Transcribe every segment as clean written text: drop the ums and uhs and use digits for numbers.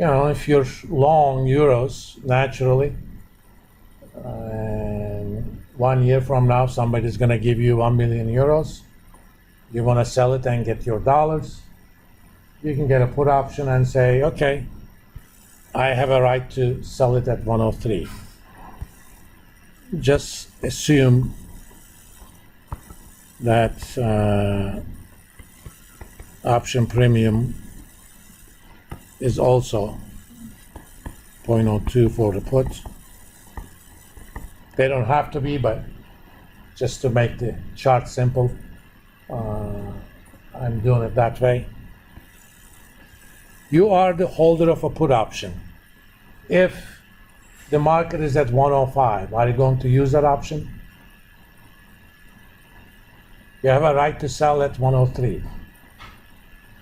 if you're long euros, naturally, and 1 year from now, somebody's going to give you 1 million euros. You want to sell it and get your dollars. You can get a put option and say, okay, I have a right to sell it at 103. Just assume that option premium is also 0.02 for the put. They don't have to be, but just to make the chart simple, I'm doing it that way. You are the holder of a put option. If the market is at 105, are you going to use that option? You have a right to sell at 103.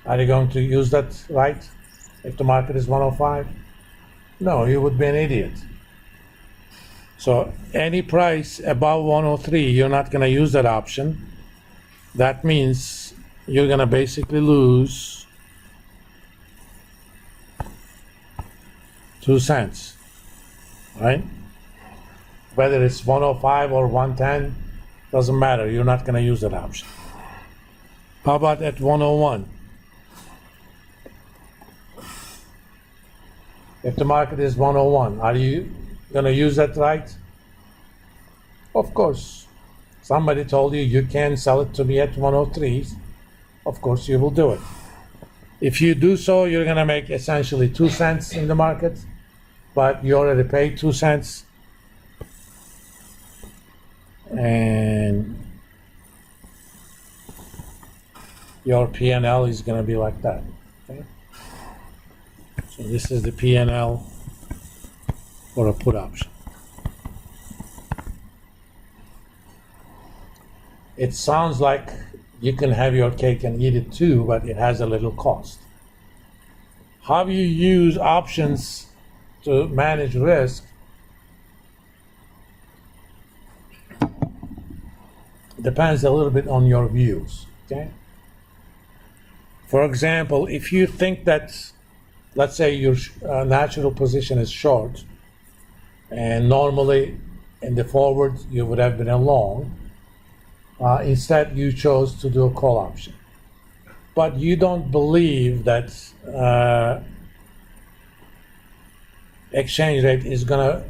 Are you going to use that right if the market is 105? No, you would be an idiot. So any price above 103, you're not going to use that option. That means you're going to basically lose 2 cents, right? Whether it's 105 or 110, doesn't matter. You're not going to use that option. How about at 101? If the market is 101, are you going to use that right? Of course. Somebody told you you can sell it to me at 103. Of course you will do it. If you do so, you're going to make essentially 2 cents in the market, but you already paid 2 cents. And your P&L is going to be like that. Okay? So this is the P&L for a put option. It sounds like you can have your cake and eat it too, but it has a little cost. How you use options to manage risk depends a little bit on your views. Okay? For example, if you think that, let's say your natural position is short, and normally in the forward you would have been a long, instead you chose to do a call option. But you don't believe that exchange rate is going to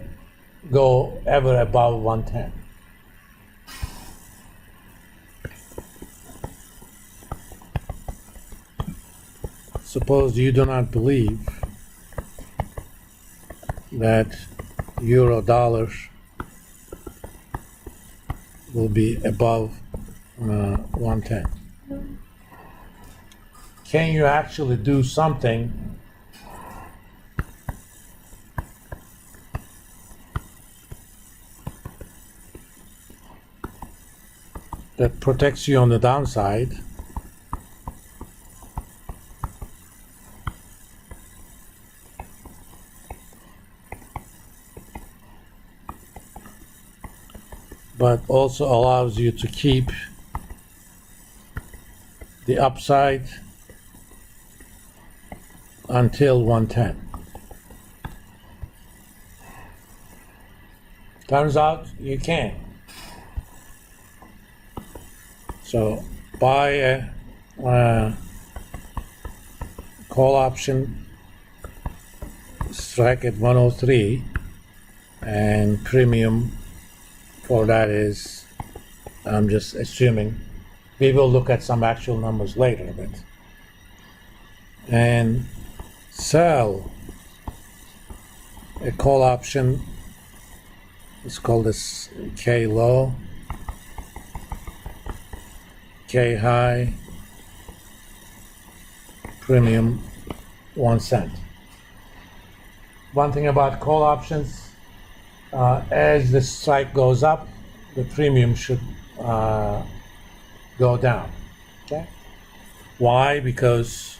go ever above 110. Suppose you do not believe that euro dollar will be above 110. Can you actually do something that protects you on the downside but also allows you to keep the upside until 110. Turns out you can. So buy a call option, strike at 103, and premium for that is, I'm just assuming, we will look at some actual numbers later, but, and sell a call option, let's call this K low, K high, premium 1 cent. One thing about call options, as the strike goes up, the premium should go down. Okay? Why? Because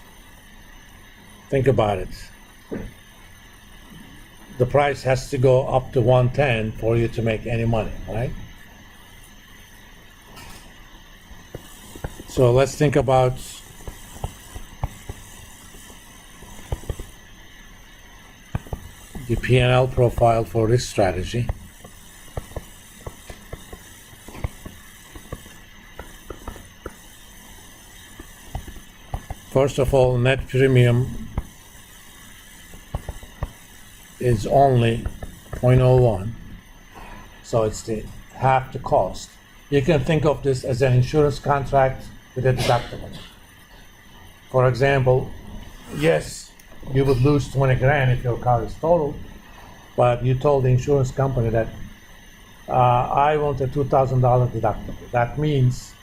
think about it. The price has to go up to 110 for you to make any money, right? So let's think about the P&L profile for this strategy. First of all, net premium is only 0.01, so it's the half the cost. You can think of this as an insurance contract with a deductible. For example, yes, you would lose 20 grand if your car is totaled, but you told the insurance company that I want a $2,000 deductible. That means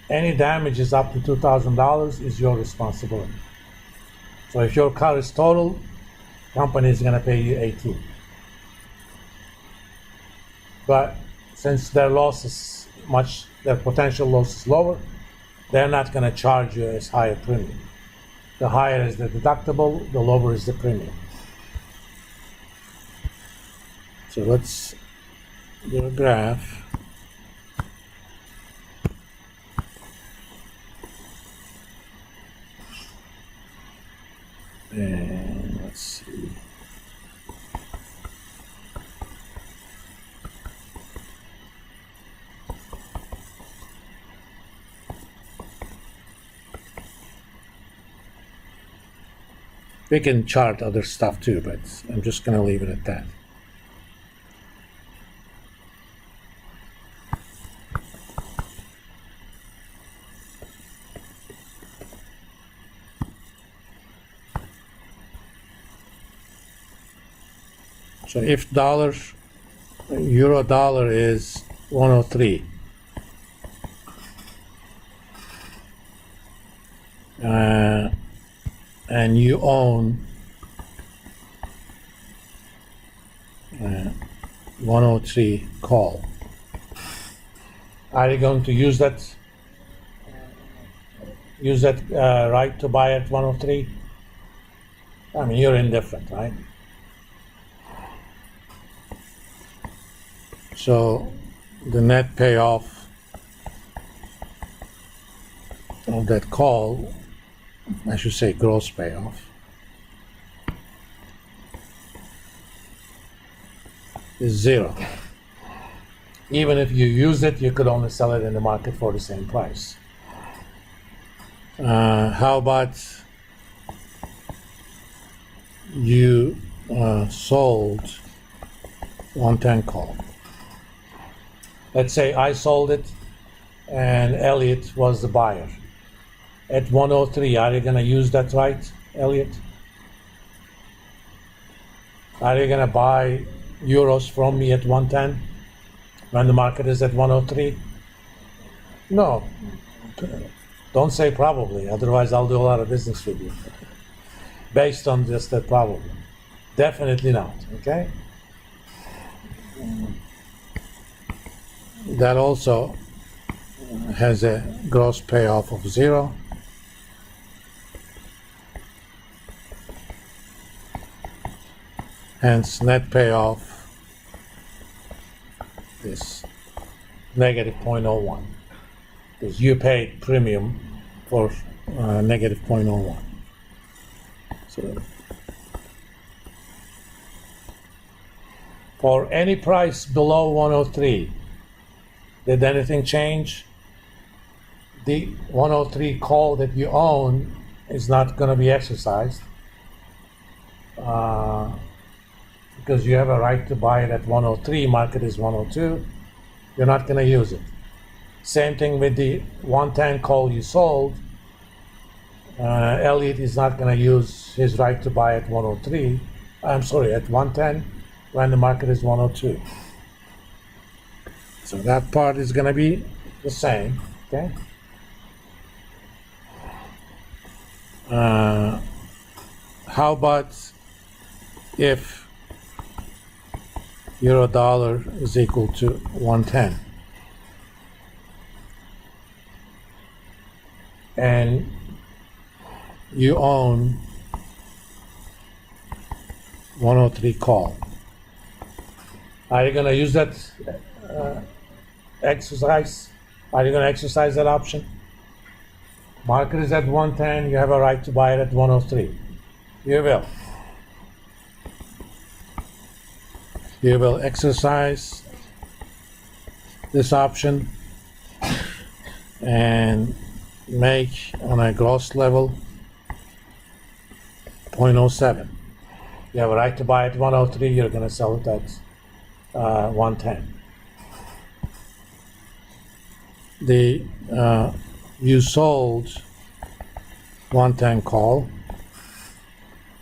any damages up to $2,000 is your responsibility. So if your car is totaled, company is going to pay you 18. But since their loss is their potential loss is lower, they're not going to charge you as high a premium. The higher is the deductible, the lower is the premium. So let's do a graph. And let's see. We can chart other stuff too, but I'm just going to leave it at that. So if euro dollar is 103, and you own 103 call, are you going to use that right to buy at 103? I mean, you're indifferent, right? So the net payoff of that call, I should say gross payoff, is 0. Even if you use it, you could only sell it in the market for the same price. How about you sold 110 call? Let's say I sold it and Elliot was the buyer. At 103, are you going to use that right, Elliot? Are you going to buy euros from me at 110 when the market is at 103? No. Don't say probably, otherwise I'll do a lot of business with you. Based on just that probably. Definitely not, okay? That also has a gross payoff of 0. Hence, net payoff is negative 0.01, because you paid premium for negative 0.01. So, for any price below 103, did anything change? The 103 call that you own is not going to be exercised because you have a right to buy it at 103, market is 102, you're not going to use it. Same thing with the 110 call you sold. Elliot is not going to use his right to buy at 103, at 110 when the market is 102. So that part is going to be the same, okay? How about if euro dollar is equal to 110? And you own 103 call. Are you going to use that exercise? Are you going to exercise that option? Market is at 110, you have a right to buy it at 103. You will. You will exercise this option and make on a gross level 0.07. You have a right to buy at 103, you're going to sell it at 110. You sold 110 call.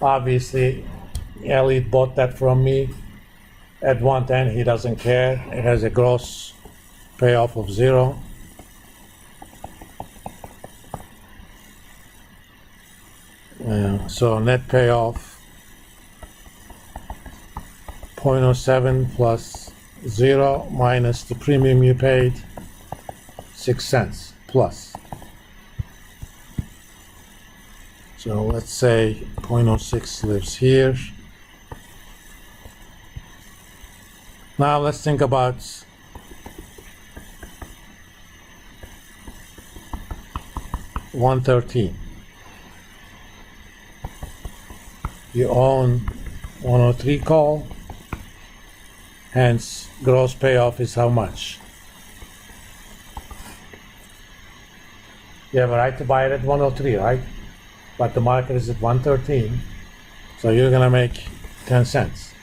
Obviously, Elliot bought that from me at 110. He doesn't care. It has a gross payoff of 0. So net payoff 0.07 plus 0 minus the premium you paid, 6 cents plus. So let's say 0.06 lives here. Now let's think about $113. You own 103 call, hence gross payoff is how much? You have a right to buy it at 103, right? But the market is at 113, so you're gonna make 10 cents.